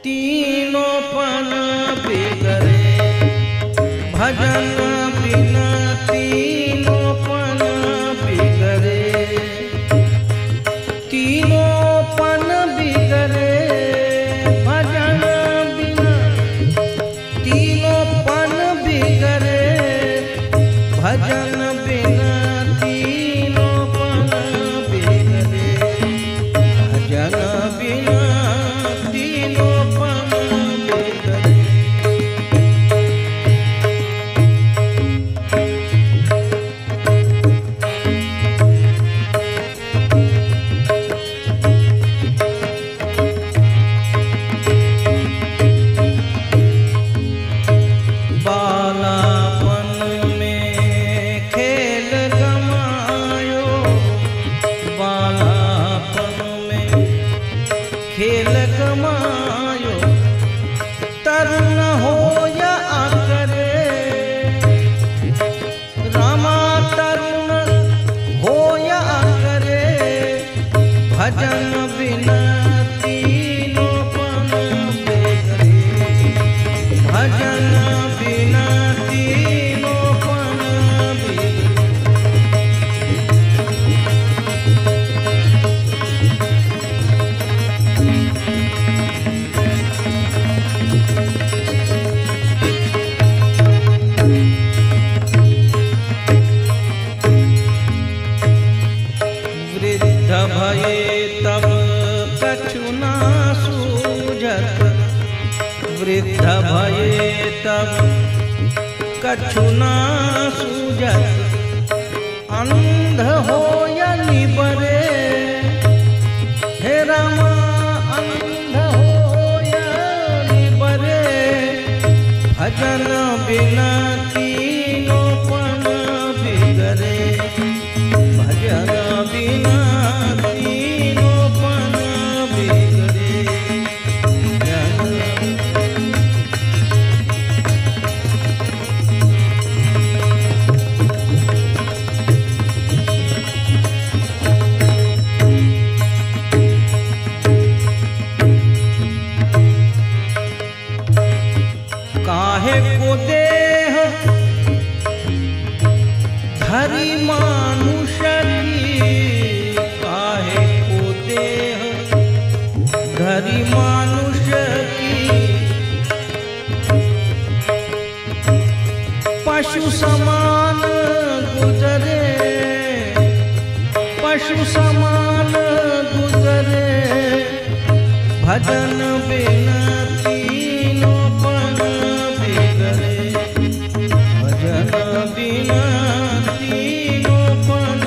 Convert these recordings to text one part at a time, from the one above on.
तीनों पन बिगड़े भजन बिना तीनों पन बिगड़े तीनों पन बिगड़े भजन बिना तीनों पन बिगड़े भजन बिना तीनों पन बिगड़े भजन बिना खेल कमायो तरुण हो या आकरे रामा तरुण हो या आकरे भजन बिना तीनों पन बिगड़े भजन बिना तीनों पन बिगड़े वृद्ध भये तब कछु ना सूझत वृद्ध भये तब कछु ना सूझत अंध हो या निबरे हे रामा अंध हो या निबरे भजन बिना तीनों पन बिगड़े भजन बिना तीनों पन बिगड़े काहे को देह धरी मानुष की काहे को देह धरी मानुष की पशु समान गुजरे पशु समान गुजरे भजन बिना तीनों पन बिगड़े भजन बिना तीनों पन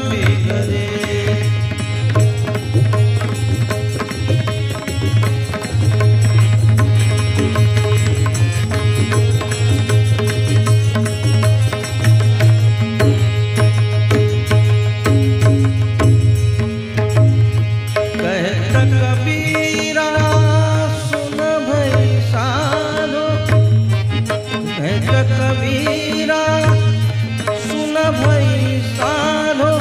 बिगड़े कहत कबीरा सुन भई साधो कहत कबीरा सुन भई साधो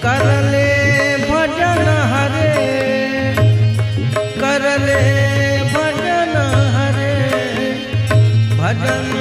कर ले भजन हरे कर ले भजन हरे भजन